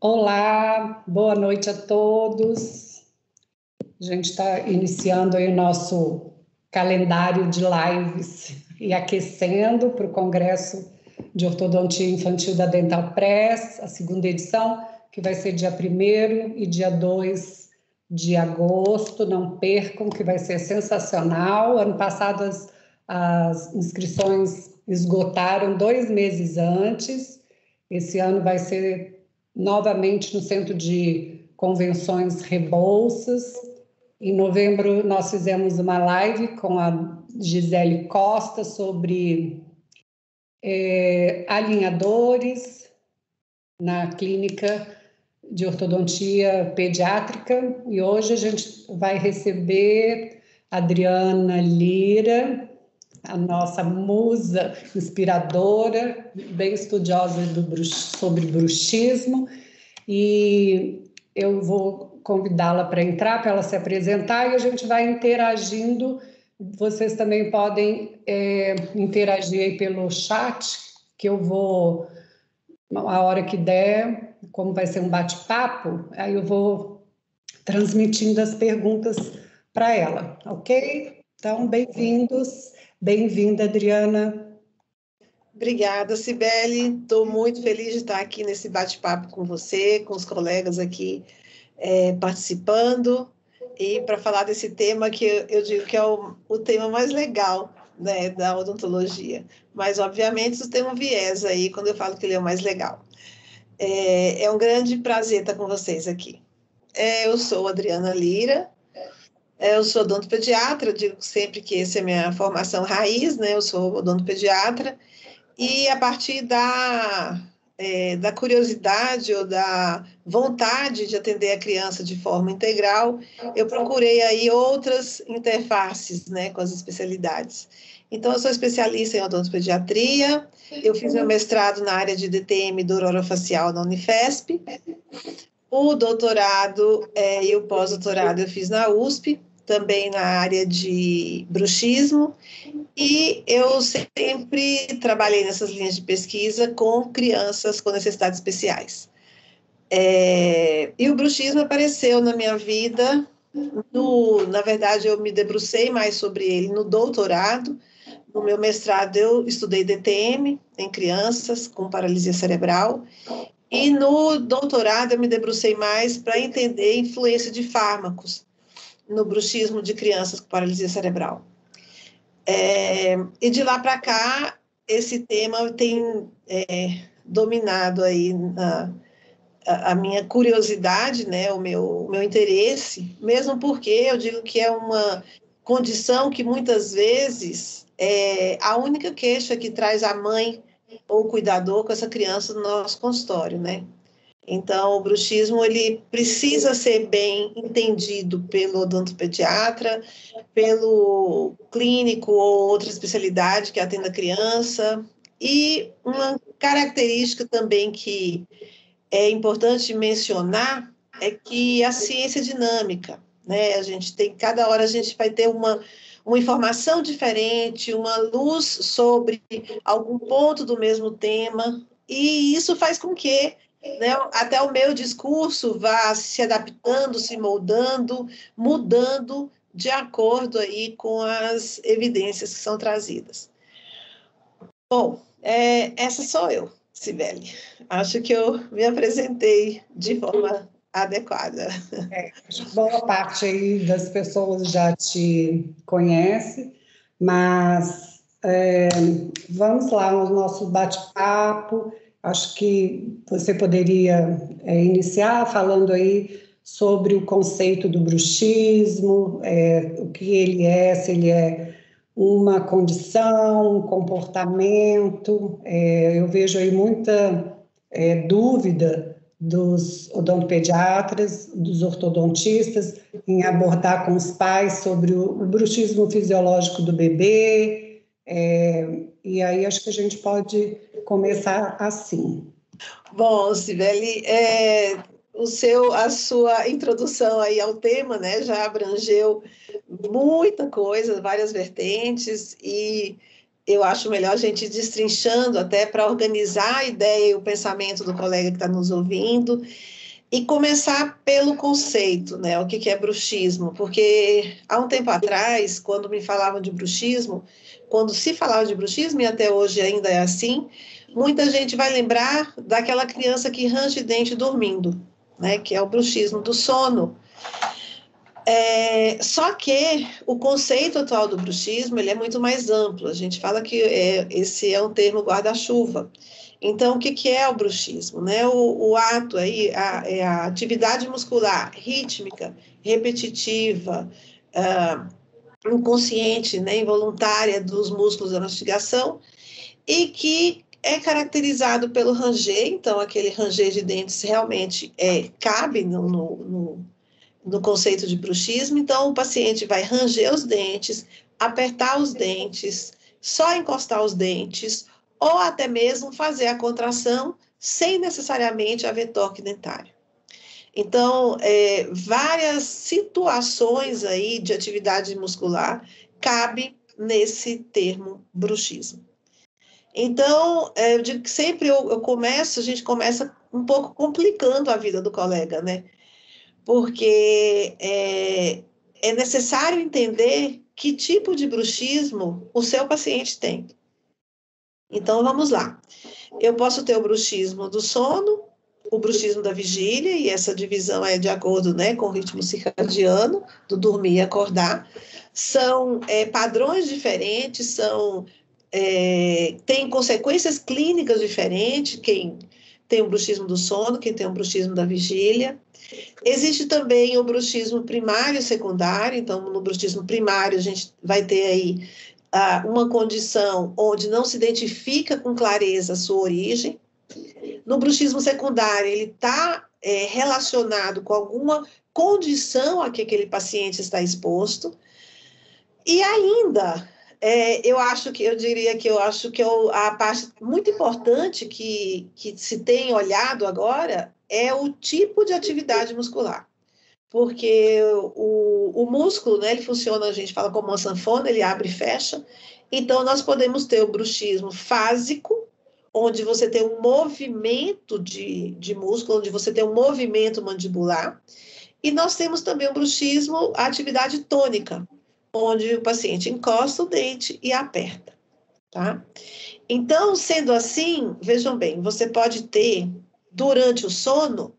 Olá, boa noite a todos. A gente está iniciando aí o nosso calendário de lives e aquecendo para o Congresso de Ortodontia Infantil da Dental Press, a segunda edição, que vai ser dia 1º e dia 2 de agosto. Não percam, que vai ser sensacional. Ano passado as inscrições esgotaram 2 meses antes. Esse ano vai ser novamente no Centro de Convenções Rebouças. Em novembro, nós fizemos uma live com a Gisele Costa sobre alinhadores na clínica de ortodontia pediátrica. E hoje a gente vai receber a Adriana Lira, a nossa musa inspiradora, bem estudiosa sobre bruxismo, e eu vou convidá-la para entrar, para ela se apresentar, e a gente vai interagindo. Vocês também podem interagir aí pelo chat, que eu vou, a hora que der, como vai ser um bate-papo, aí eu vou transmitindo as perguntas para ela, ok? Então, bem-vindos. Bem-vinda, Adriana. Obrigada, Cibele. Estou muito feliz de estar aqui nesse bate-papo com você, com os colegas aqui participando, e para falar desse tema que eu digo que é o tema mais legal, né, da odontologia. Mas, obviamente, tem um viés aí quando eu falo que ele é o mais legal. É um grande prazer estar com vocês aqui. Eu sou Adriana Lira. Eu sou odontopediatra, digo sempre que essa é a minha formação raiz, né? Eu sou odontopediatra, e a partir da curiosidade ou da vontade de atender a criança de forma integral, eu procurei aí outras interfaces, né, com as especialidades. Então, eu sou especialista em odontopediatria, eu fiz meu mestrado na área de DTM dor orofacial na Unifesp, o doutorado e o pós-doutorado eu fiz na USP, também na área de bruxismo, e eu sempre trabalhei nessas linhas de pesquisa com crianças com necessidades especiais. E o bruxismo apareceu na minha vida, na verdade, eu me debrucei mais sobre ele no doutorado. No meu mestrado, eu estudei DTM em crianças com paralisia cerebral, e no doutorado eu me debrucei mais para entender a influência de fármacos no bruxismo de crianças com paralisia cerebral. E de lá para cá, esse tema tem dominado aí a minha curiosidade, né, o meu interesse, mesmo porque eu digo que é uma condição que muitas vezes é a única queixa que traz a mãe ou o cuidador com essa criança no nosso consultório, né? Então, o bruxismo, ele precisa ser bem entendido pelo odontopediatra, pelo clínico ou outra especialidade que atenda a criança. E uma característica também que é importante mencionar é que a ciência é dinâmica, né? Cada hora a gente vai ter uma informação diferente, uma luz sobre algum ponto do mesmo tema, e isso faz com que, né, até o meu discurso vá se adaptando, se moldando, mudando de acordo aí com as evidências que são trazidas. Bom, essa sou eu, Cibele. Acho que eu me apresentei de forma adequada. Boa parte aí das pessoas já te conhece, mas vamos lá no nosso bate-papo. Acho que você poderia iniciar falando aí sobre o conceito do bruxismo, o que ele é, se ele é uma condição, um comportamento. Eu vejo aí muita dúvida dos odontopediatras, dos ortodontistas, em abordar com os pais sobre o bruxismo fisiológico do bebê, e aí acho que a gente pode começar assim. Bom, Cibele, a sua introdução aí ao tema, né, já abrangeu muita coisa, várias vertentes, e eu acho melhor a gente ir destrinchando até para organizar a ideia e o pensamento do colega que está nos ouvindo e começar pelo conceito, né? O que é bruxismo? Porque há um tempo atrás, quando me falavam de bruxismo, quando se falava de bruxismo, e até hoje ainda é assim, muita gente vai lembrar daquela criança que range dente dormindo, né? Que é o bruxismo do sono. Só que o conceito atual do bruxismo ele é muito mais amplo. A gente fala que esse é um termo guarda-chuva. Então, o que é o bruxismo? Né? O ato aí, a atividade muscular rítmica, repetitiva, inconsciente, né, involuntária dos músculos da mastigação e que é caracterizado pelo ranger. Então, aquele ranger de dentes realmente cabe no conceito de bruxismo. Então, o paciente vai ranger os dentes, apertar os dentes, só encostar os dentes, ou até mesmo fazer a contração sem necessariamente haver toque dentário. Então, várias situações aí de atividade muscular cabem nesse termo bruxismo. Então, eu digo que sempre a gente começa um pouco complicando a vida do colega, né? Porque é necessário entender que tipo de bruxismo o seu paciente tem. Então, vamos lá. Eu posso ter o bruxismo do sono, o bruxismo da vigília, e essa divisão é de acordo, né, com o ritmo circadiano, do dormir e acordar. São padrões diferentes, tem consequências clínicas diferentes, quem tem o bruxismo do sono, quem tem o bruxismo da vigília. Existe também o bruxismo primário e secundário. Então, no bruxismo primário, a gente vai ter aí uma condição onde não se identifica com clareza a sua origem. No bruxismo secundário, ele está relacionado com alguma condição a que aquele paciente está exposto. E ainda, eu diria que a parte muito importante que se tem olhado agora é o tipo de atividade muscular. Porque o músculo, né, ele funciona, a gente fala como uma sanfona, ele abre e fecha. Então, nós podemos ter o bruxismo fásico, onde você tem um movimento de músculo, onde você tem um movimento mandibular. E nós temos também o bruxismo, a atividade tônica, onde o paciente encosta o dente e aperta, tá? Então, sendo assim, vejam bem, você pode ter, durante o sono,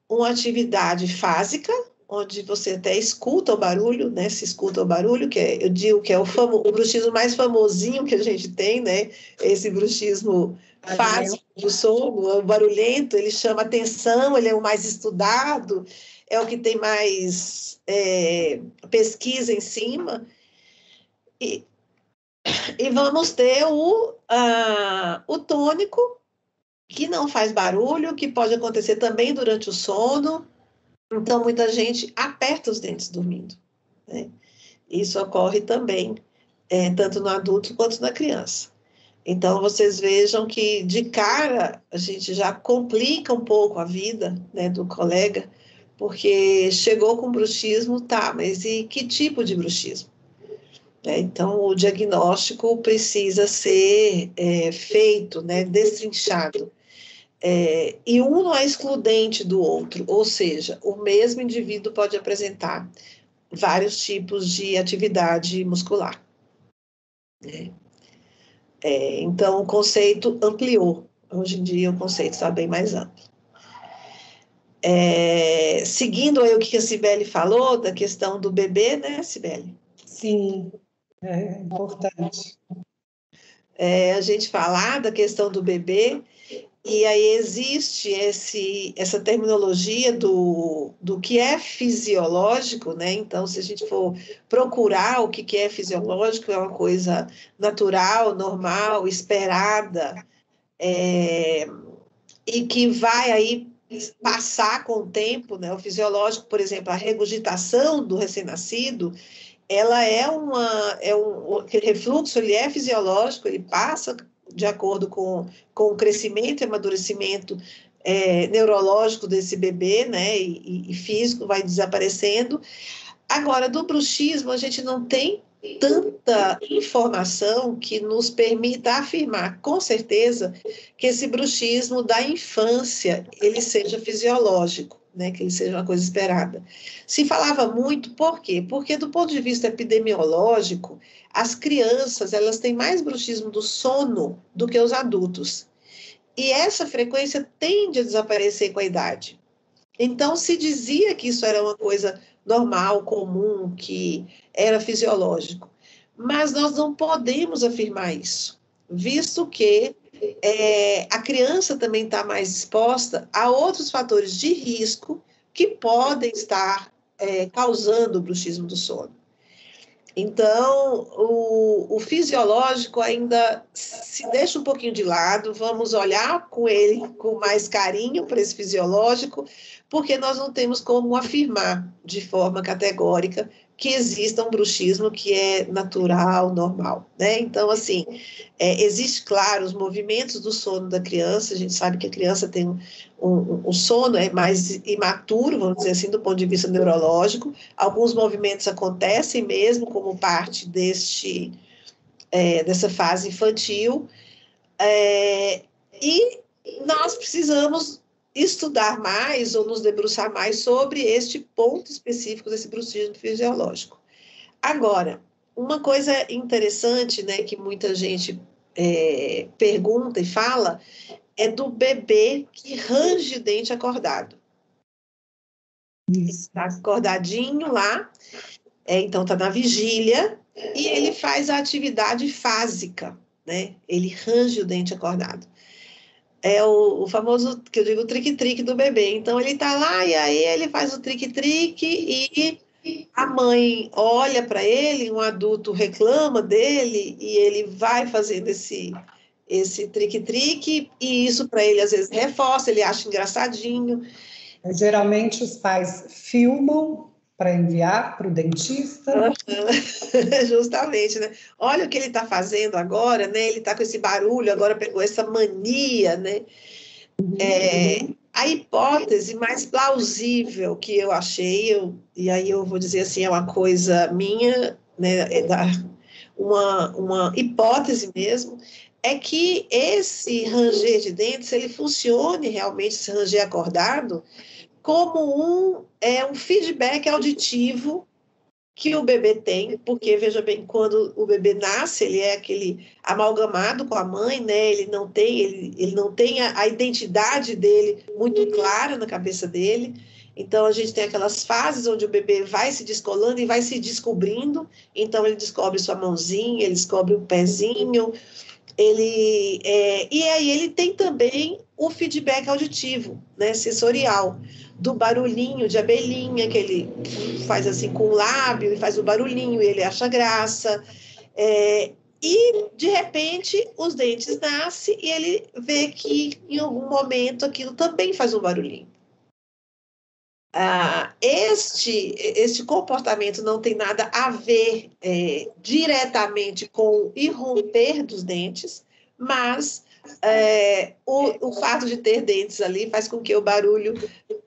uma atividade fásica, onde você até escuta o barulho, né? Se escuta o barulho, eu digo que é o bruxismo mais famosinho que a gente tem, né? Esse bruxismo fásico do sono, o barulhento, ele chama atenção, ele é o mais estudado, é o que tem mais pesquisa em cima. E vamos ter o tônico, que não faz barulho, que pode acontecer também durante o sono. Então, muita gente aperta os dentes dormindo, né? Isso ocorre também, tanto no adulto quanto na criança. Então, vocês vejam que, de cara, a gente já complica um pouco a vida, né, do colega, porque chegou com bruxismo, tá, mas e que tipo de bruxismo? Então, o diagnóstico precisa ser feito, né, destrinchado. E um não é excludente do outro, ou seja, o mesmo indivíduo pode apresentar vários tipos de atividade muscular, né? Então, o conceito ampliou. Hoje em dia, o conceito está bem mais amplo. Seguindo aí o que a Cibele falou, da questão do bebê, né, Cibele? Sim, é importante. A gente falar da questão do bebê, e aí existe essa terminologia do que é fisiológico, né? Então, se a gente for procurar o que é fisiológico, é uma coisa natural, normal, esperada, e que vai aí passar com o tempo, né? O fisiológico, por exemplo, a regurgitação do recém-nascido, ela aquele refluxo, ele é fisiológico, ele passa de acordo com o crescimento e amadurecimento neurológico desse bebê, né, e físico, vai desaparecendo. Agora, do bruxismo, a gente não tem tanta informação que nos permita afirmar com certeza que esse bruxismo da infância ele seja fisiológico, né, que ele seja uma coisa esperada. Se falava muito, por quê? Porque do ponto de vista epidemiológico, as crianças elas têm mais bruxismo do sono do que os adultos. E essa frequência tende a desaparecer com a idade. Então, se dizia que isso era uma coisa normal, comum, que era fisiológico. Mas nós não podemos afirmar isso, visto que a criança também está mais exposta a outros fatores de risco que podem estar causando o bruxismo do sono. Então, o fisiológico ainda se deixa um pouquinho de lado, vamos olhar com ele com mais carinho para esse fisiológico, porque nós não temos como afirmar de forma categórica que exista um bruxismo que é natural, normal, né? Então, assim, existe, claro, os movimentos do sono da criança, a gente sabe que a criança tem o sono é mais imaturo, vamos dizer assim, do ponto de vista neurológico, alguns movimentos acontecem mesmo como parte dessa fase infantil, e nós precisamos estudar mais ou nos debruçar mais sobre este ponto específico desse bruxismo fisiológico. Agora, uma coisa interessante, né, que muita gente pergunta e fala, é do bebê que range dente acordado. Está acordadinho lá, então está na vigília, e ele faz a atividade fásica, né? Ele range o dente acordado. É o famoso, que eu digo, trique-trique do bebê. Então, ele está lá e aí ele faz o trique-trique e a mãe olha para ele, um adulto reclama dele e ele vai fazendo esse trique-trique e isso para ele às vezes reforça, ele acha engraçadinho. Geralmente os pais filmam para enviar para o dentista. Justamente, né? Olha o que ele está fazendo agora, né? Ele está com esse barulho, agora pegou essa mania, né? A hipótese mais plausível que eu achei, e aí eu vou dizer assim, é uma coisa minha, né? Uma hipótese mesmo, é que esse ranger de dentes, ele funcione realmente, esse ranger acordado, como um feedback auditivo que o bebê tem, porque, veja bem, quando o bebê nasce, ele é aquele amalgamado com a mãe, né? Ele não tem a identidade dele muito clara na cabeça dele. Então, a gente tem aquelas fases onde o bebê vai se descolando e vai se descobrindo. Então, ele descobre sua mãozinha, ele descobre o pezinho, e aí ele tem também o feedback auditivo, né, sensorial, do barulhinho de abelhinha, que ele faz assim com o lábio, e faz o barulhinho, e ele acha graça, e de repente os dentes nascem e ele vê que em algum momento aquilo também faz um barulhinho. Este comportamento não tem nada a ver diretamente com o irromper dos dentes, mas o fato de ter dentes ali faz com que o barulho,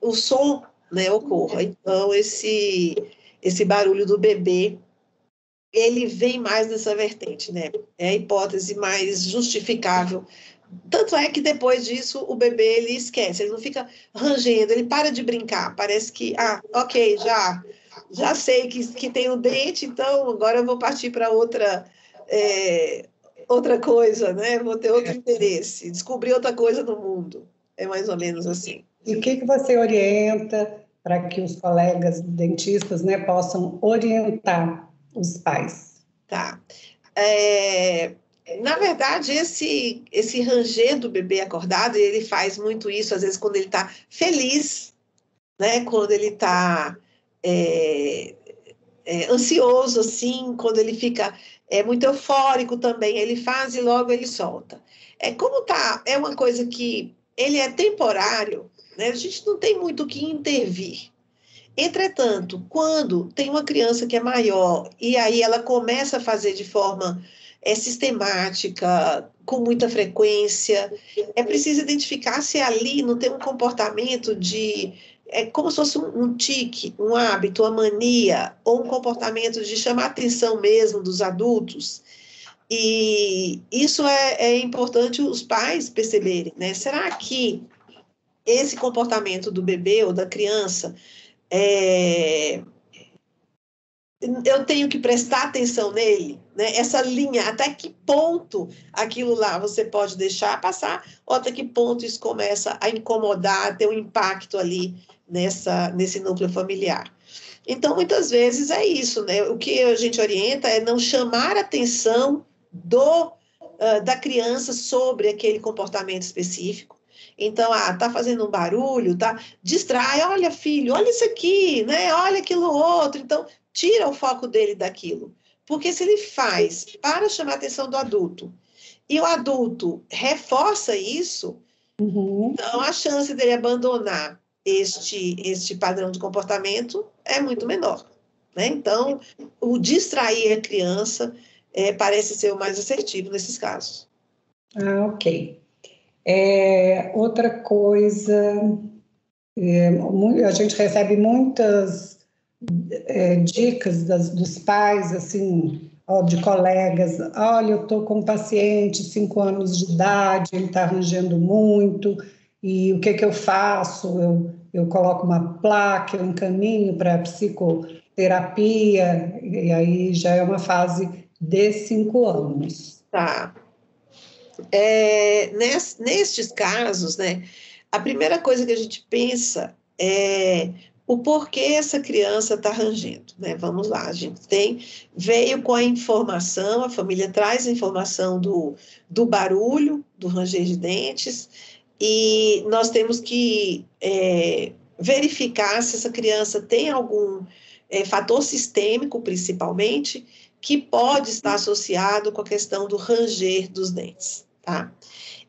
o som, né, ocorra. Então, esse barulho do bebê, ele vem mais nessa vertente, né? É a hipótese mais justificável. Tanto é que depois disso o bebê ele esquece, ele não fica rangendo, ele para de brincar, parece que, ok, já sei que tem o dente, então agora eu vou partir para outra coisa, né? Vou ter outro interesse, descobrir outra coisa no mundo. É mais ou menos assim. E o que você orienta para que os colegas dentistas, né, possam orientar os pais? Tá. Na verdade, esse ranger do bebê acordado, ele faz muito isso, às vezes, quando ele está feliz, né? Quando ele está ansioso, assim, quando ele fica muito eufórico também, ele faz e logo ele solta. É uma coisa que ele é temporário, né? A gente não tem muito o que intervir. Entretanto, quando tem uma criança que é maior e aí ela começa a fazer de forma sistemática, com muita frequência, é preciso identificar se ali não tem um comportamento de é como se fosse um tique, um hábito, uma mania, ou um comportamento de chamar atenção mesmo dos adultos. E isso é importante os pais perceberem, né? Será que esse comportamento do bebê ou da criança eu tenho que prestar atenção nele, né? Essa linha, até que ponto aquilo lá você pode deixar passar, ou até que ponto isso começa a incomodar, ter um impacto ali nesse núcleo familiar. Então, muitas vezes é isso, né? O que a gente orienta é não chamar a atenção da criança sobre aquele comportamento específico. Então, tá fazendo um barulho, tá? Distrai, olha, filho, olha isso aqui, né? Olha aquilo outro. Então, tira o foco dele daquilo. Porque se ele faz para chamar a atenção do adulto e o adulto reforça isso, então a chance dele abandonar este padrão de comportamento é muito menor, né? Então, o distrair a criança parece ser o mais assertivo nesses casos. Ok. Outra coisa, a gente recebe muitas dicas dos pais, assim, de colegas. Olha, eu estou com um paciente, 5 anos de idade, ele está rangendo muito, e o que eu faço? Eu coloco uma placa, eu encaminho para psicoterapia, e aí já é uma fase de 5 anos. Tá. Nestes casos, né, a primeira coisa que a gente pensa é o porquê essa criança está rangendo, né? Vamos lá, a gente veio com a informação, a família traz a informação do barulho, do ranger de dentes, e nós temos que verificar se essa criança tem algum fator sistêmico, principalmente, que pode estar associado com a questão do ranger dos dentes, tá?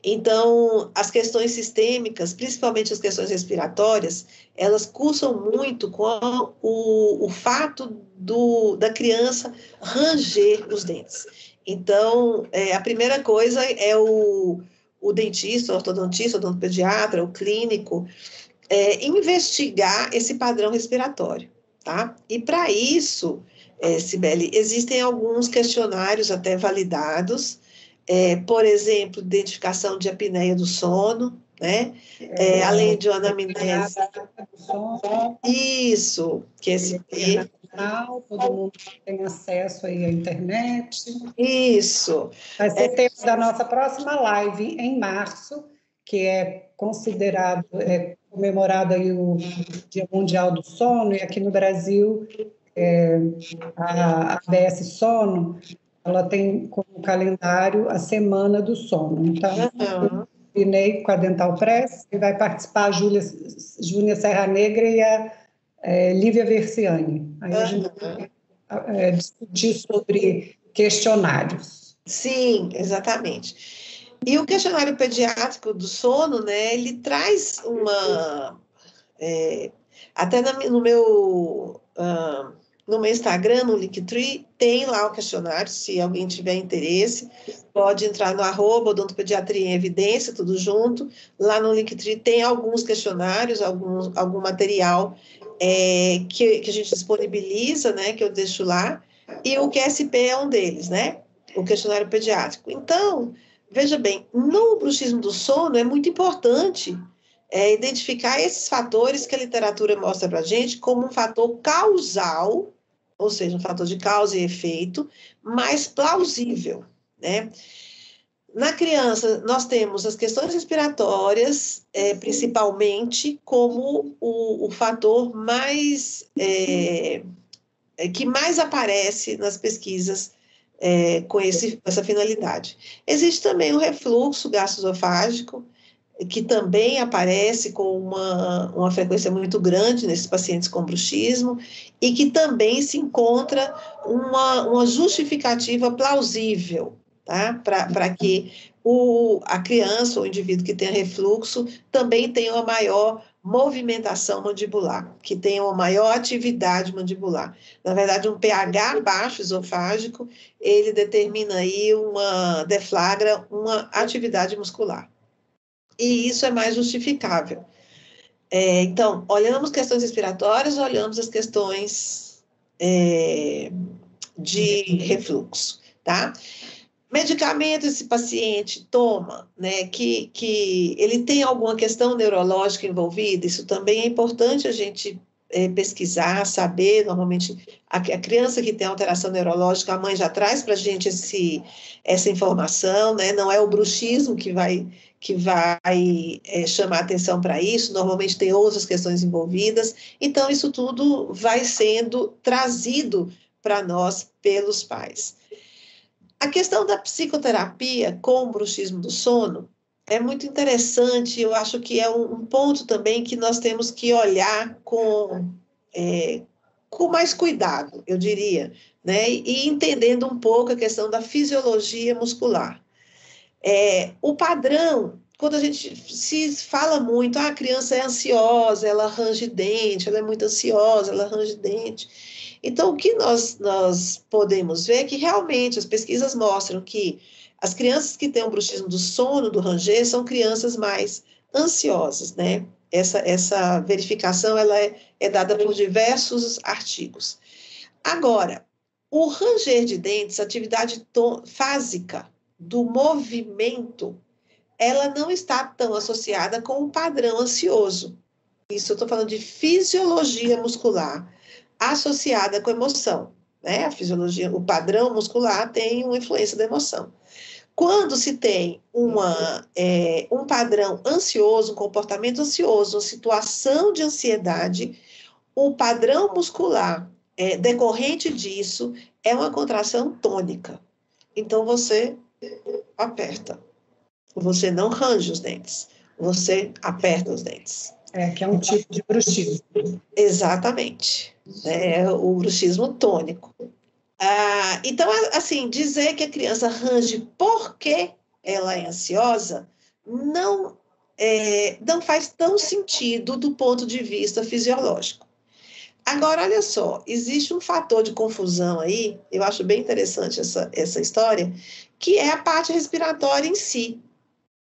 Então, as questões sistêmicas, principalmente as questões respiratórias, elas cursam muito com o fato da criança ranger os dentes. Então, a primeira coisa é o dentista, o ortodontista, o odontopediatra, o clínico, investigar esse padrão respiratório, tá? E para isso, Cibele, existem alguns questionários até validados, por exemplo, identificação de apneia do sono, né? Além de uma anamnese. Isso, que esse todo mundo tem acesso aí à internet. Isso. Vai ser tema da nossa próxima live em março, que é considerado, comemorado aí o Dia Mundial do Sono, e aqui no Brasil, a ABS Sono, ela tem como calendário a Semana do Sono. Então, eu combinei com a Dental Press, e vai participar a Júnia Serra Negra e a Lívia Versiani. Aí a gente vai discutir sobre questionários. Sim, exatamente. E o questionário pediátrico do sono, né, ele traz até no meu Instagram, no Linktree, tem lá o questionário, se alguém tiver interesse, pode entrar no @odontopediatria em evidência, tudo junto. Lá no Linktree tem alguns questionários, algum material que a gente disponibiliza, né, que eu deixo lá, e o QSP é um deles, né, o questionário pediátrico. Então, veja bem, no bruxismo do sono é muito importante identificar esses fatores que a literatura mostra para a gente como um fator causal, ou seja, um fator de causa e efeito, mais plausível, né? Na criança, nós temos as questões respiratórias, principalmente, como o fator mais que mais aparece nas pesquisas com essa finalidade. Existe também o refluxo gastroesofágico, que também aparece com uma frequência muito grande nesses pacientes com bruxismo, e que também se encontra uma justificativa plausível, tá? Para que a criança, ou o indivíduo que tem refluxo, também tenha uma maior movimentação mandibular, que tenha uma maior atividade mandibular. Na verdade, um pH baixo esofágico, ele determina aí deflagra uma atividade muscular. E isso é mais justificável. Então, olhamos questões respiratórias, olhamos as questões de refluxo, tá? Medicamento esse paciente toma, né, que ele tem alguma questão neurológica envolvida, isso também é importante a gente pesquisar, saber. Normalmente a criança que tem alteração neurológica, a mãe já traz para a gente essa informação, né, não é o bruxismo que vai chamar atenção para isso, normalmente tem outras questões envolvidas, então isso tudo vai sendo trazido para nós pelos pais. A questão da psicoterapia com o bruxismo do sono é muito interessante. Eu acho que é um ponto também que nós temos que olhar com mais cuidado, eu diria, né? E entendendo um pouco a questão da fisiologia muscular. O padrão, quando a gente se fala muito, a criança é ansiosa, ela range dente, ela é muito ansiosa, ela range dente. Então, o que nós podemos ver é que realmente as pesquisas mostram que as crianças que têm um bruxismo do sono, do ranger, são crianças mais ansiosas, né? Essa verificação ela é dada por diversos artigos. Agora, o ranger de dentes, a atividade fásica do movimento, ela não está tão associada com o padrão ansioso. Isso eu estou falando de fisiologia muscular associada com emoção, né? A fisiologia, o padrão muscular tem uma influência da emoção. Quando se tem um padrão ansioso, um comportamento ansioso, uma situação de ansiedade, o padrão muscular decorrente disso é uma contração tônica. Então, você aperta. Você não range os dentes. Você aperta os dentes. Que é um tipo de bruxismo. Exatamente. O bruxismo tônico. Então, assim, dizer que a criança range porque ela é ansiosa não faz tão sentido do ponto de vista fisiológico. Agora, olha só, existe um fator de confusão aí, eu acho bem interessante essa história, que é a parte respiratória em si.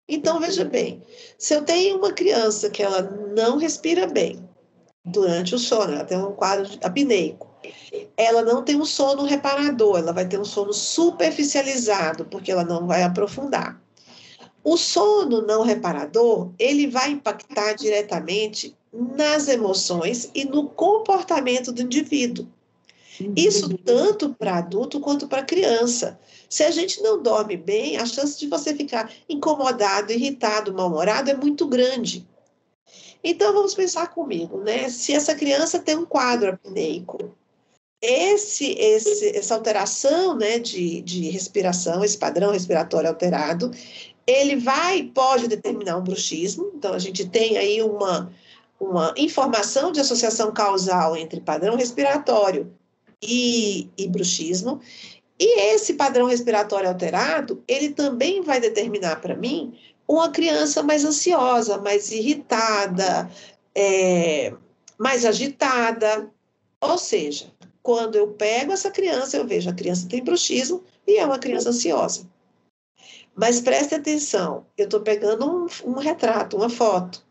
Então, veja bem, se eu tenho uma criança que ela não respira bem durante o sono, ela tem um quadro apneico, ela não tem um sono reparador, ela vai ter um sono superficializado, porque ela não vai aprofundar. O sono não reparador, ele vai impactar diretamente nas emoções e no comportamento do indivíduo. Isso tanto para adulto quanto para criança. Se a gente não dorme bem, a chance de você ficar incomodado, irritado, mal-humorado é muito grande. Então, vamos pensar comigo, né? Se essa criança tem um quadro apneico, essa alteração, né, de respiração, esse padrão respiratório alterado, ele pode determinar um bruxismo. Então, a gente tem aí uma informação de associação causal entre padrão respiratório e bruxismo. E esse padrão respiratório alterado, ele também vai determinar para mim uma criança mais ansiosa, mais irritada, mais agitada. Ou seja, quando eu pego essa criança, eu vejo a criança tem bruxismo e é uma criança ansiosa. Mas preste atenção, eu estou pegando um retrato, uma foto.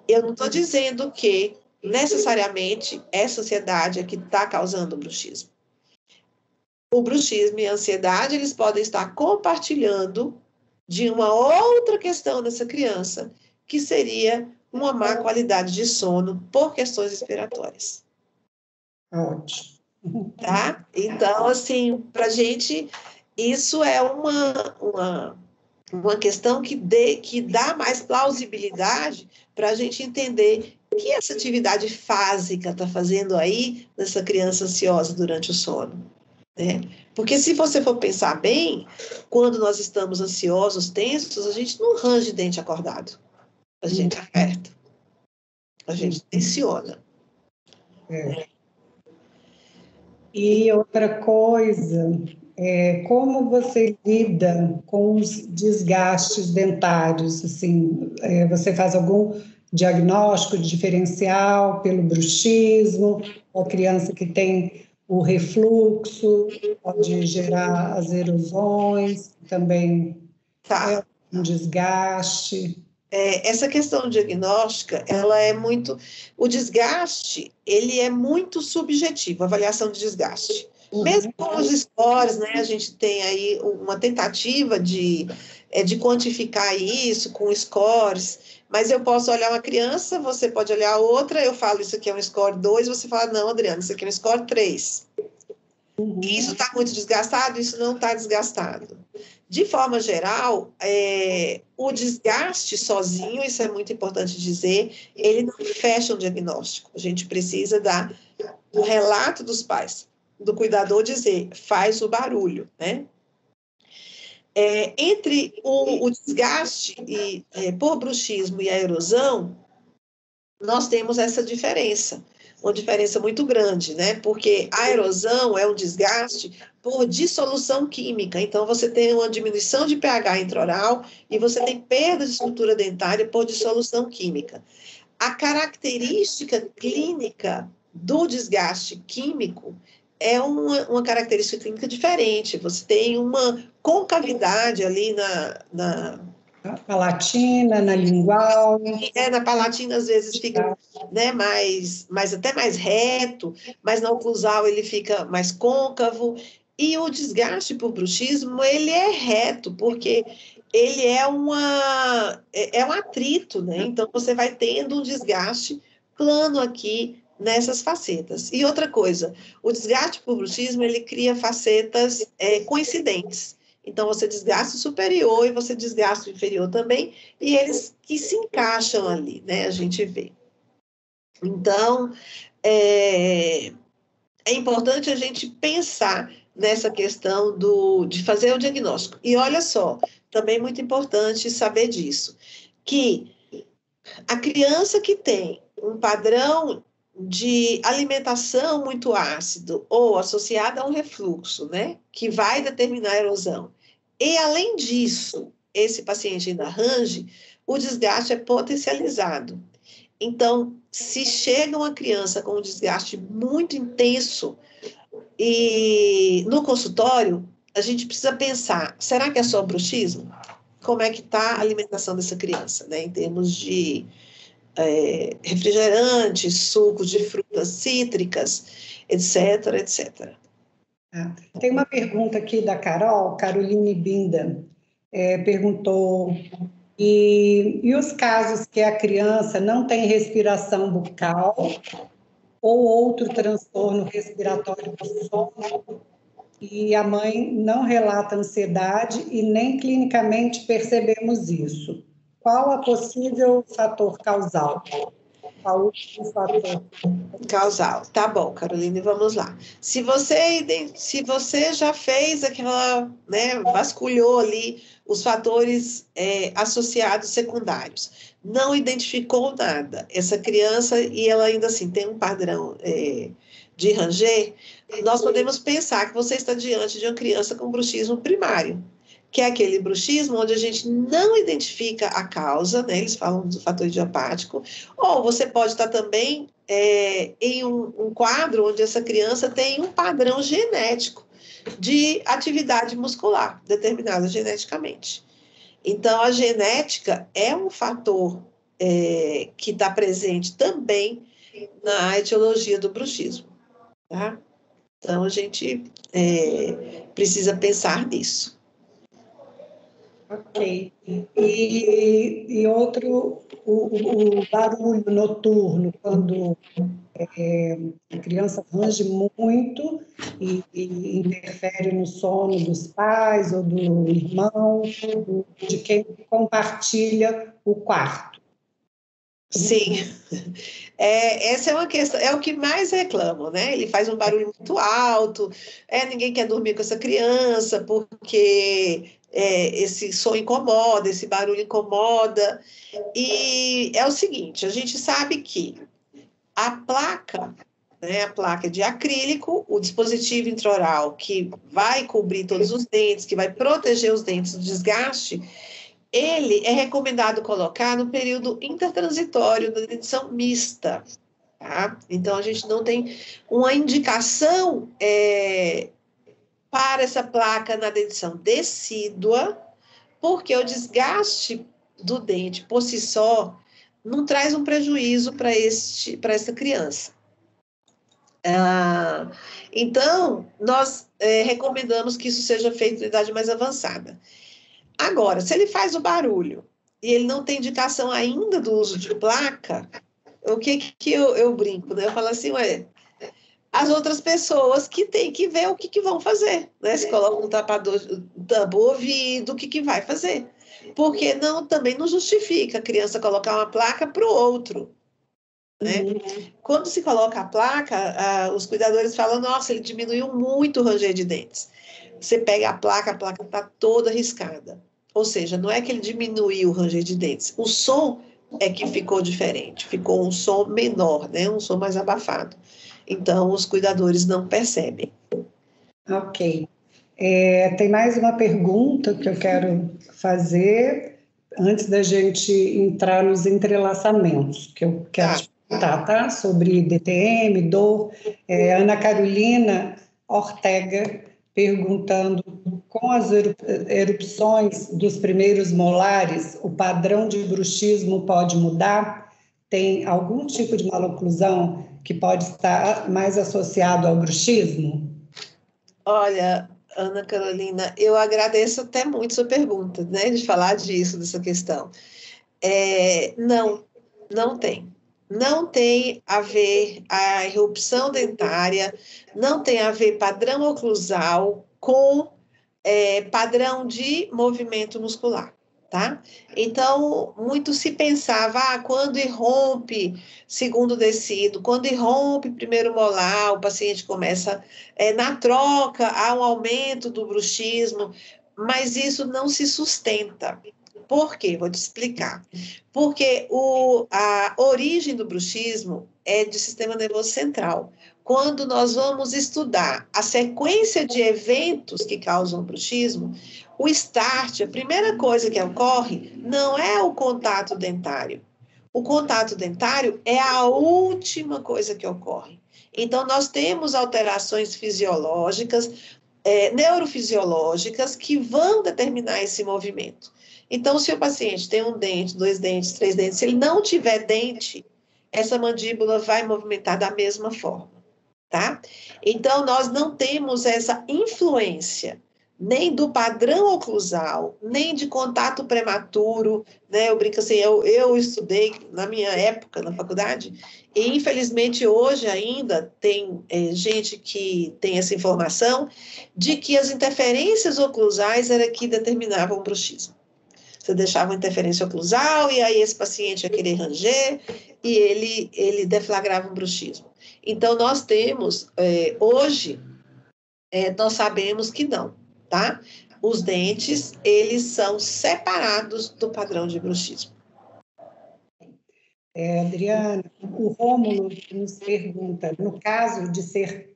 Eu não estou dizendo que necessariamente essa ansiedade é que está causando o bruxismo. O bruxismo e a ansiedade, eles podem estar compartilhando de uma outra questão dessa criança, que seria uma má qualidade de sono por questões respiratórias. Ótimo. Tá? Então, assim, para a gente, isso é uma questão que dá mais plausibilidade para a gente entender o que essa atividade fásica está fazendo aí nessa criança ansiosa durante o sono. Né? Porque se você for pensar bem, quando nós estamos ansiosos, tensos, a gente não range dente acordado. A gente aperta. A gente tensiona. E outra coisa, como você lida com os desgastes dentários? Assim, você faz algum diagnóstico diferencial pelo bruxismo? A criança que tem o refluxo pode gerar as erosões, também é um desgaste. essa questão diagnóstica, o desgaste, ele é muito subjetivo, a avaliação de desgaste. Mesmo com os scores, né, a gente tem aí uma tentativa de quantificar isso com scores, mas eu posso olhar uma criança, você pode olhar outra, eu falo isso aqui é um score 2, você fala, não, Adriana, isso aqui é um score 3. Isso está muito desgastado, isso não está desgastado. De forma geral, o desgaste sozinho, isso é muito importante dizer, ele não fecha um diagnóstico. A gente precisa do relato dos pais, do cuidador dizer, faz o barulho, né? Entre o desgaste por bruxismo e a erosão, nós temos essa diferença, uma diferença muito grande, né? Porque a erosão é um desgaste por dissolução química. Então, você tem uma diminuição de pH intraoral e você tem perda de estrutura dentária por dissolução química. A característica clínica do desgaste químico é uma característica clínica diferente. Você tem uma concavidade ali na palatina, na lingual. Na palatina, às vezes, fica né, até mais reto, mas na oclusal ele fica mais côncavo. E o desgaste por bruxismo, ele é reto, porque ele é um atrito, né? Então, você vai tendo um desgaste plano aqui nessas facetas. E outra coisa, o desgaste por bruxismo, ele cria facetas coincidentes. Então, você desgasta o superior e você desgasta o inferior também, e eles que se encaixam ali, né? A gente vê. Então, é importante a gente pensar nessa questão de fazer o diagnóstico. E olha só, também muito importante saber disso, que a criança que tem um padrão de alimentação muito ácido ou associada a um refluxo, né, que vai determinar a erosão, e além disso, esse paciente ainda range, o desgaste é potencializado. Então, se chega uma criança com um desgaste muito intenso e no consultório, a gente precisa pensar, será que é só bruxismo? Como é que está a alimentação dessa criança, né, em termos de refrigerantes, sucos de frutas cítricas, etc, etc. Tem uma pergunta aqui da Caroline Binda, perguntou, e os casos que a criança não tem respiração bucal ou outro transtorno respiratório do sono e a mãe não relata ansiedade e nem clinicamente percebemos isso. Qual a possível fator causal? Qual o fator causal? Tá bom, Caroline, vamos lá. Se você já fez aquela, né, vasculhou ali os fatores associados secundários, não identificou nada, essa criança, e ela ainda assim tem um padrão de ranger, nós podemos pensar que você está diante de uma criança com bruxismo primário, que é aquele bruxismo onde a gente não identifica a causa, né? Eles falam do fator idiopático, ou você pode estar também em um quadro onde essa criança tem um padrão genético de atividade muscular, determinada geneticamente. Então, a genética é um fator que está presente também na etiologia do bruxismo, tá? Então, a gente precisa pensar nisso. Ok. E outro, o barulho noturno, quando a criança range muito e interfere no sono dos pais ou do irmão, de quem compartilha o quarto. Sim, essa é uma questão, é o que mais reclamam, né? Ele faz um barulho muito alto, ninguém quer dormir com essa criança, porque esse som incomoda, esse barulho incomoda. E é o seguinte, a gente sabe que a placa, né, a placa de acrílico, o dispositivo intraoral que vai cobrir todos os dentes, que vai proteger os dentes do desgaste, ele é recomendado colocar no período intertransitório da dentição mista, tá? Então, a gente não tem uma indicação para essa placa na dentição decídua, porque o desgaste do dente por si só não traz um prejuízo para essa criança. Então, nós recomendamos que isso seja feito em idade mais avançada. Agora, se ele faz o barulho e ele não tem indicação ainda do uso de placa, o que eu brinco, né? Eu falo assim, ué, as outras pessoas que têm que ver o que vão fazer, né? Se coloca um tampa o ouvido, o que vai fazer? Porque também não justifica a criança colocar uma placa para o outro, né? Quando se coloca a placa, os cuidadores falam, nossa, ele diminuiu muito o ranger de dentes. Você pega a placa está toda riscada. Ou seja, não é que ele diminuiu o ranger de dentes, o som é que ficou diferente, ficou um som menor, né? Um som mais abafado. Então, os cuidadores não percebem. Ok. Tem mais uma pergunta que eu quero fazer antes da gente entrar nos entrelaçamentos, que eu quero te perguntar, tá? Sobre DTM, dor. Ana Carolina Ortega perguntando, com as erupções dos primeiros molares, o padrão de bruxismo pode mudar? Tem algum tipo de maloclusão que pode estar mais associado ao bruxismo? Olha, Ana Carolina, eu agradeço até muito sua pergunta, né, de falar disso, dessa questão. Não tem. Não tem a ver a erupção dentária, não tem a ver padrão oclusal com padrão de movimento muscular, tá? Então, muito se pensava, quando irrompe segundo descido, quando irrompe primeiro molar, o paciente começa, na troca, há um aumento do bruxismo, mas isso não se sustenta. Por quê? Vou te explicar. Porque a origem do bruxismo é de sistema nervoso central. Quando nós vamos estudar a sequência de eventos que causam bruxismo, o start, a primeira coisa que ocorre, não é o contato dentário. O contato dentário é a última coisa que ocorre. Então, nós temos alterações fisiológicas, neurofisiológicas, que vão determinar esse movimento. Então, se o paciente tem um dente, 2 dentes, 3 dentes, se ele não tiver dente, essa mandíbula vai movimentar da mesma forma, tá? Então, nós não temos essa influência nem do padrão oclusal, nem de contato prematuro, né? Eu brinco assim, eu estudei na minha época, na faculdade, e infelizmente hoje ainda tem gente que tem essa informação de que as interferências oclusais era que determinavam o bruxismo. Você deixava uma interferência oclusal e aí esse paciente ia querer ranger e ele deflagrava um bruxismo. Então, nós temos, hoje, nós sabemos que não, tá? Os dentes, eles são separados do padrão de bruxismo. Adriana, o Rômulo nos pergunta, no caso de ser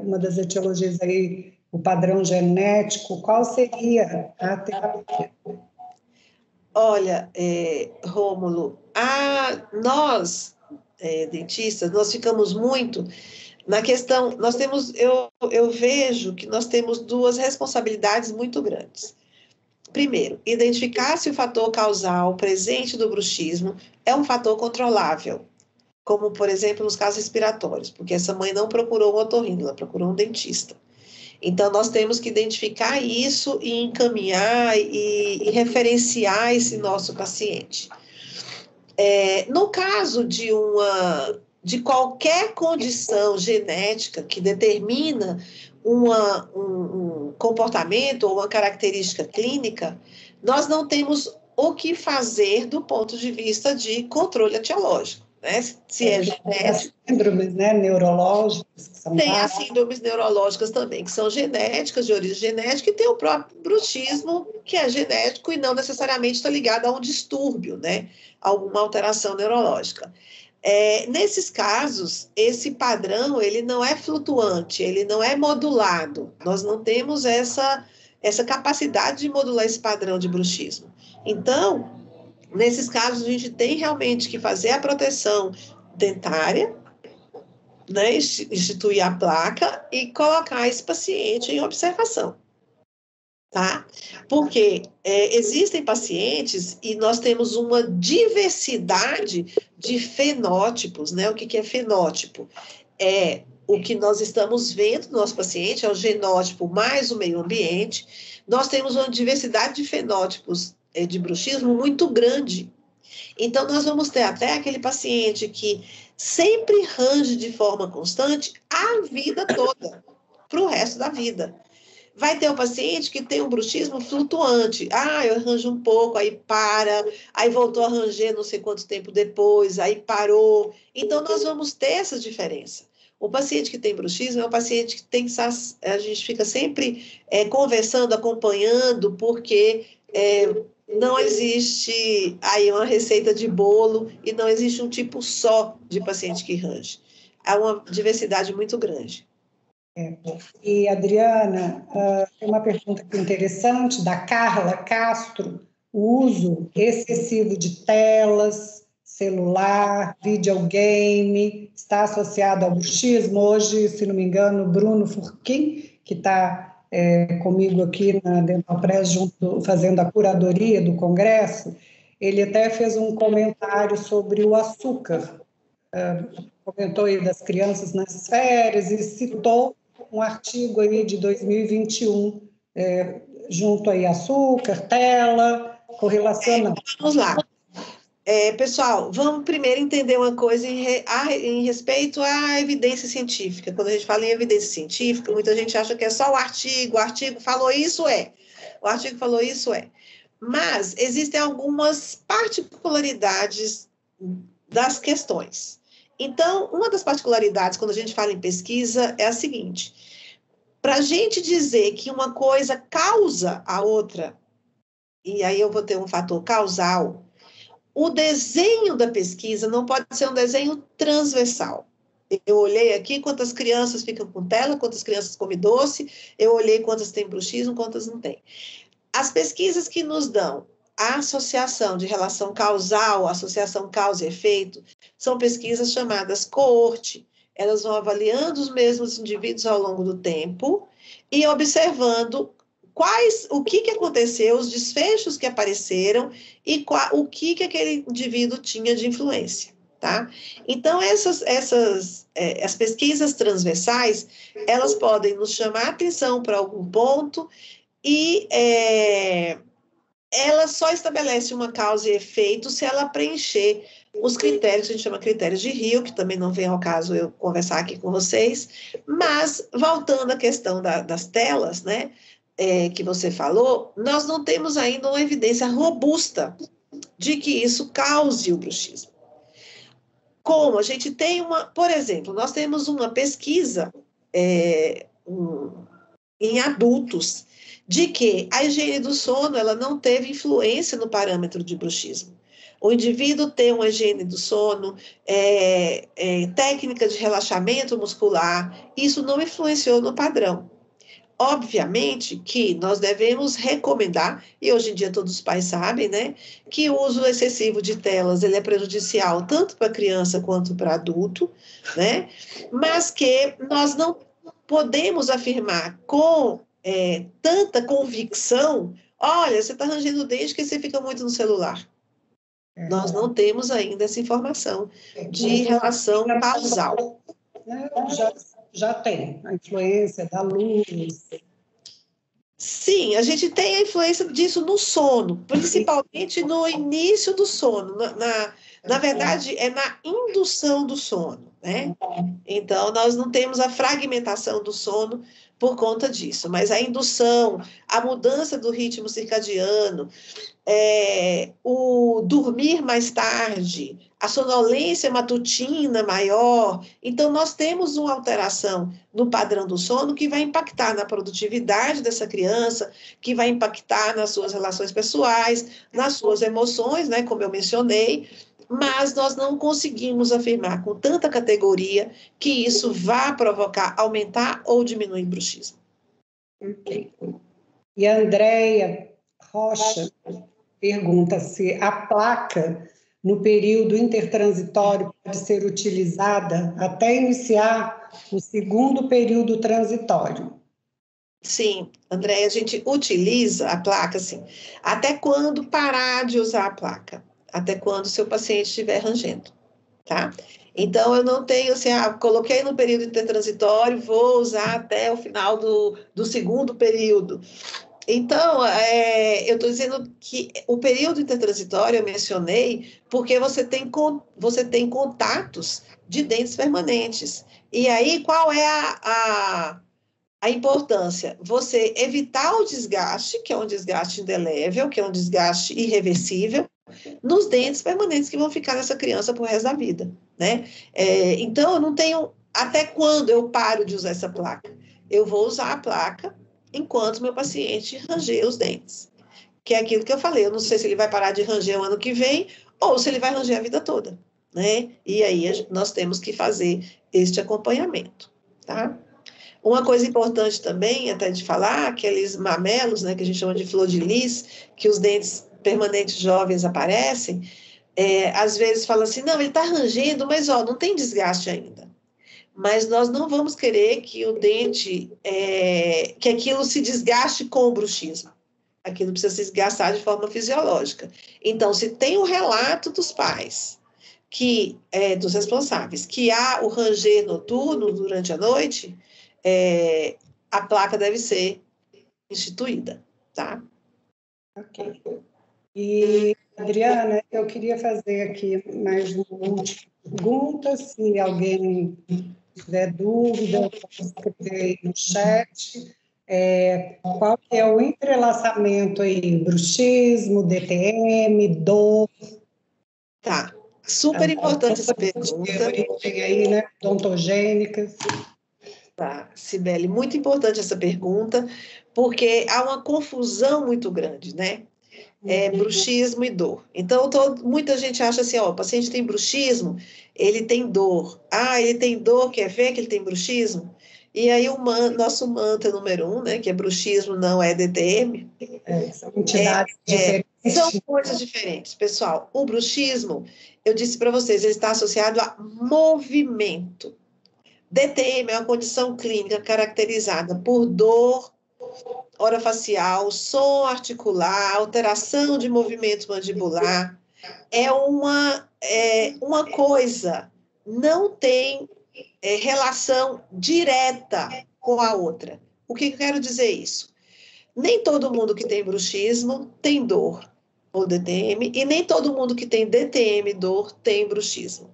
uma das etiologias aí, o padrão genético, qual seria a terapia? Olha, Rômulo, nós, dentistas, nós ficamos muito na questão, eu vejo que nós temos 2 responsabilidades muito grandes. Primeiro, identificar se o fator causal presente do bruxismo é um fator controlável, como, por exemplo, nos casos respiratórios, porque essa mãe não procurou um otorrino, ela procurou um dentista. Então, nós temos que identificar isso e encaminhar e referenciar esse nosso paciente. No caso de qualquer condição genética que determina um comportamento ou uma característica clínica, nós não temos o que fazer do ponto de vista de controle etiológico. Né? Se é genético. Síndromes, né, neurológicas. Tem as síndromes neurológicas também, que são genéticas, de origem genética, e tem o próprio bruxismo, que é genético e não necessariamente está ligado a um distúrbio, né? Alguma alteração neurológica. Nesses casos, esse padrão, ele não é flutuante, ele não é modulado. Nós não temos essa capacidade de modular esse padrão de bruxismo. Então, nesses casos, a gente tem realmente que fazer a proteção dentária, né, instituir a placa e colocar esse paciente em observação. tá? Porque existem pacientes e nós temos uma diversidade de fenótipos, né? O que é fenótipo? É o que nós estamos vendo no nosso paciente, é o genótipo mais o meio ambiente. Nós temos uma diversidade de fenótipos de bruxismo muito grande. Então, nós vamos ter até aquele paciente que sempre range de forma constante a vida toda, para o resto da vida. Vai ter o paciente que tem um bruxismo flutuante. Ah, eu arranjo um pouco, aí para, aí voltou a ranger não sei quanto tempo depois, aí parou. Então, nós vamos ter essa diferença. O paciente que tem bruxismo é um paciente que tem que estar, a gente fica sempre conversando, acompanhando, porque não existe aí uma receita de bolo e não existe um tipo só de paciente que range. Há uma diversidade muito grande. E, Adriana, tem uma pergunta aqui interessante da Carla Castro. O uso excessivo de telas, celular, videogame, está associado ao bruxismo? Hoje, se não me engano, o Bruno Furquim, que está comigo aqui na Dental Press, junto, fazendo a curadoria do congresso, ele até fez um comentário sobre o açúcar. Comentou aí das crianças nas férias e citou um artigo aí de 2021, junto aí açúcar, tela, correlacionando. Vamos lá. Pessoal, vamos primeiro entender uma coisa em respeito à evidência científica. Quando a gente fala em evidência científica, muita gente acha que é só o artigo falou isso, o artigo falou isso, Mas existem algumas particularidades das questões. Então, uma das particularidades, quando a gente fala em pesquisa, é a seguinte: para a gente dizer que uma coisa causa a outra, e aí eu vou ter um fator causal, o desenho da pesquisa não pode ser um desenho transversal. Eu olhei aqui quantas crianças ficam com tela, quantas crianças comem doce, eu olhei quantas têm bruxismo, quantas não têm. As pesquisas que nos dão a associação de relação causal, associação causa e efeito, são pesquisas chamadas coorte. Elas vão avaliando os mesmos indivíduos ao longo do tempo e observando o que aconteceu, os desfechos que apareceram e o que aquele indivíduo tinha de influência, tá? Então, as pesquisas transversais, elas podem nos chamar a atenção para algum ponto e ela só estabelece uma causa e efeito se ela preencher os critérios, que a gente chama critérios de Rio, que também não vem ao caso eu conversar aqui com vocês, mas voltando à questão das telas, né, que você falou, nós não temos ainda uma evidência robusta de que isso cause o bruxismo. Como a gente tem por exemplo, nós temos uma pesquisa em adultos de que a higiene do sono ela não teve influência no parâmetro de bruxismo. O indivíduo tem uma higiene do sono, técnica de relaxamento muscular, isso não influenciou no padrão. Obviamente que nós devemos recomendar, e hoje em dia todos os pais sabem, né, que o uso excessivo de telas ele é prejudicial tanto para criança quanto para adulto, né, mas que nós não podemos afirmar com tanta convicção, olha, você está rangendo o dente que você fica muito no celular. Nós não temos ainda essa informação de relação causal. Já tem a influência da luz. Sim, a gente tem a influência disso no sono, principalmente no início do sono. Na verdade, é na indução do sono, né? Então, nós não temos a fragmentação do sono por conta disso, mas a indução, a mudança do ritmo circadiano, o dormir mais tarde, a sonolência matutina maior. Então, nós temos uma alteração no padrão do sono que vai impactar na produtividade dessa criança, que vai impactar nas suas relações pessoais, nas suas emoções, né, como eu mencionei, mas nós não conseguimos afirmar com tanta categoria que isso vá provocar, aumentar ou diminuir bruxismo. E a Andréia Rocha pergunta se a placa no período intertransitório pode ser utilizada até iniciar o segundo período transitório. Sim, André, a gente utiliza a placa, assim, até quando parar de usar a placa? Até quando o seu paciente estiver rangendo, tá? Então, eu não tenho, assim, coloquei no período intertransitório, vou usar até o final do segundo período. Então, eu estou dizendo que o período intertransitório eu mencionei porque você tem contatos de dentes permanentes. E aí, qual é a importância? Você evitar o desgaste, que é um desgaste indelével, que é um desgaste irreversível, nos dentes permanentes que vão ficar nessa criança pro resto da vida, né? Então, eu não tenho... Até quando eu paro de usar essa placa? Eu vou usar a placa enquanto meu paciente ranger os dentes. Que é aquilo que eu falei, eu não sei se ele vai parar de ranger o ano que vem ou se ele vai ranger a vida toda, né? E aí nós temos que fazer este acompanhamento, tá? Uma coisa importante também, até de falar, aqueles mamelos, né, que a gente chama de flor de lis, que os dentes permanentes jovens aparecem, às vezes fala assim, não, ele está rangendo, mas ó, não tem desgaste ainda. Mas nós não vamos querer que o dente, que aquilo se desgaste com o bruxismo. Aquilo precisa se desgastar de forma fisiológica. Então, se tem o relato dos pais, dos responsáveis, que há o ranger noturno durante a noite, a placa deve ser instituída, tá? Ok. E, Adriana, eu queria fazer aqui mais uma última pergunta, se alguém tiver dúvida, pode escrever aí no chat. Qual que é o entrelaçamento aí? Bruxismo, DTM, dor? Tá. Super importante essa pergunta. Origem aí, né? Odontogênicas. Tá, Cibele, muito importante essa pergunta, porque há uma confusão muito grande, né? Bruxismo e dor. Então, muita gente acha assim, ó, o paciente tem bruxismo, ele tem dor. Ah, ele tem dor, quer ver que ele tem bruxismo? E aí nosso mantra número 1, né, que é bruxismo não é DTM. São entidades diferentes. São coisas diferentes, pessoal. O bruxismo, eu disse para vocês, ele está associado a movimento. DTM é uma condição clínica caracterizada por dor orofacial, som articular, alteração de movimento mandibular. É uma coisa, não tem relação direta com a outra. O que eu quero dizer isso? Nem todo mundo que tem bruxismo tem dor ou DTM, e nem todo mundo que tem DTM dor tem bruxismo.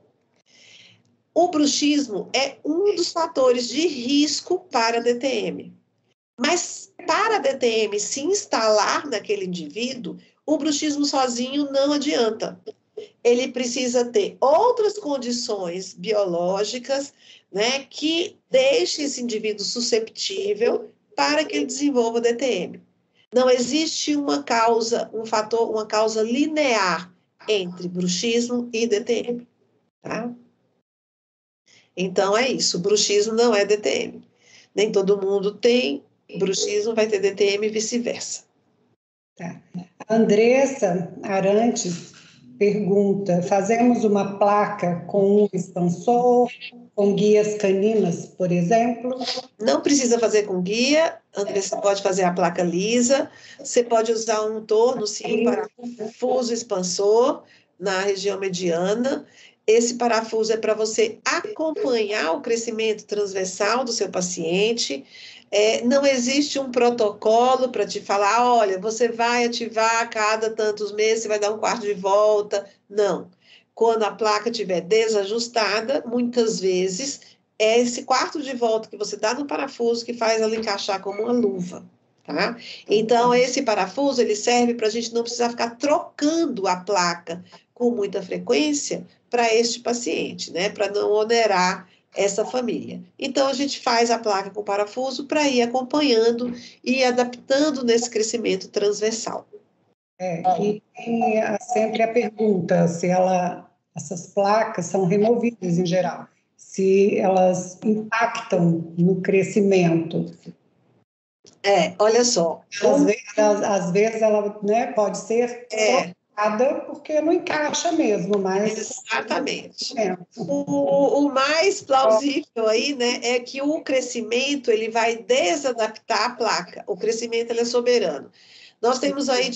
O bruxismo é um dos fatores de risco para DTM. Mas para a DTM se instalar naquele indivíduo, o bruxismo sozinho não adianta. Ele precisa ter outras condições biológicas, né, que deixem esse indivíduo susceptível para que ele desenvolva DTM. Não existe uma causa linear entre bruxismo e DTM, tá? Então, é isso. Bruxismo não é DTM. Nem todo mundo tem bruxismo, vai ter DTM e vice-versa. Tá. A Andressa Arantes pergunta, fazemos uma placa com um expansor, com guias caninas, por exemplo? Não precisa fazer com guia, Andressa pode fazer a placa lisa, você pode usar um torno, sim, parafuso expansor na região mediana. Esse parafuso é para você acompanhar o crescimento transversal do seu paciente. Não existe um protocolo para te falar, olha, você vai ativar a cada tantos meses, você vai dar um quarto de volta. Não. Quando a placa estiver desajustada, muitas vezes é esse quarto de volta que você dá no parafuso que faz ela encaixar como uma luva. Tá? Então, esse parafuso ele serve para a gente não precisar ficar trocando a placa com muita frequência para este paciente, né? Para não onerar essa família. Então, a gente faz a placa com parafuso para ir acompanhando e adaptando nesse crescimento transversal. E tem sempre a pergunta se essas placas são removidas em geral, se elas impactam no crescimento. Olha só. Às vezes ela, né, pode ser porque não encaixa mesmo, mas... Exatamente. O mais plausível aí, né, é que o crescimento ele vai desadaptar a placa. O crescimento ele é soberano. Nós temos aí,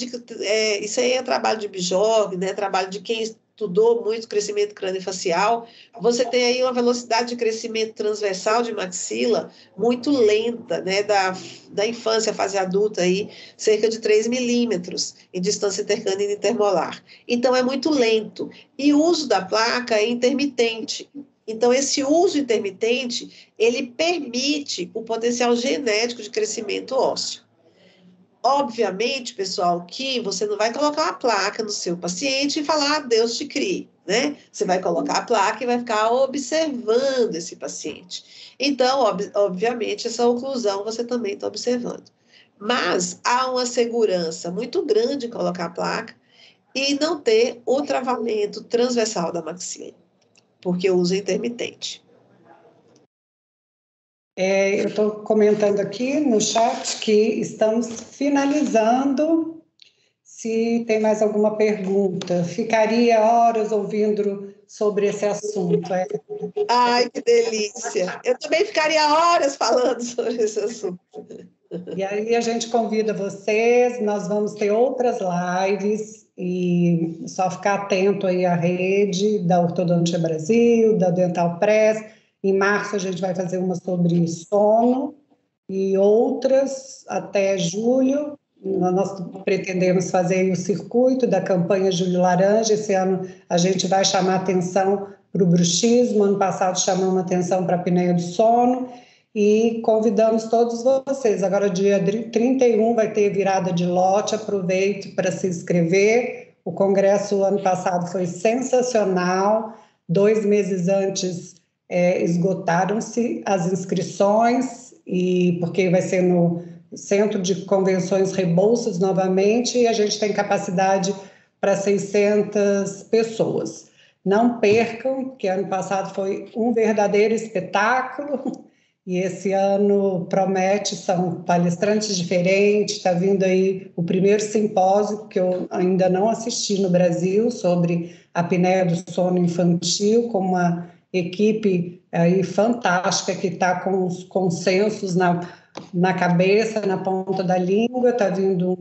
isso aí é trabalho de Bijorg, né, trabalho de quem estudou muito crescimento craniofacial. Você tem aí uma velocidade de crescimento transversal de maxila muito lenta, né, da infância à fase adulta, aí, cerca de 3 milímetros em distância intercânea e intermolar. Então, é muito lento. E o uso da placa é intermitente. Então, esse uso intermitente, ele permite o potencial genético de crescimento ósseo. Obviamente, pessoal, que você não vai colocar uma placa no seu paciente e falar, Deus te crie, né? Você vai colocar a placa e vai ficar observando esse paciente. Então, obviamente, essa oclusão você também está observando. Mas há uma segurança muito grande em colocar a placa e não ter o travamento transversal da maxila, porque o uso é intermitente. Eu estou comentando aqui no chat que estamos finalizando. Se tem mais alguma pergunta, ficaria horas ouvindo sobre esse assunto. Ai, que delícia! Eu também ficaria horas falando sobre esse assunto. E aí a gente convida vocês, nós vamos ter outras lives e só ficar atento aí à rede da Ortodontia Brasil, da Dental Press. Em março a gente vai fazer uma sobre sono e outras até julho. Nós pretendemos fazer o circuito da campanha Julho Laranja. Esse ano a gente vai chamar atenção para o bruxismo. Ano passado chamamos atenção para a apneia do sono. E convidamos todos vocês. Agora, dia 31, vai ter virada de lote. Aproveite para se inscrever. O congresso ano passado foi sensacional. 2 meses antes esgotaram-se as inscrições, porque vai ser no Centro de Convenções Rebouças novamente, e a gente tem capacidade para 600 pessoas. Não percam, porque ano passado foi um verdadeiro espetáculo. E esse ano promete, são palestrantes diferentes, está vindo aí o primeiro simpósio, que eu ainda não assisti no Brasil, sobre a apneia do sono infantil, com uma equipe aí fantástica que está com os consensos na cabeça, na ponta da língua. Está vindo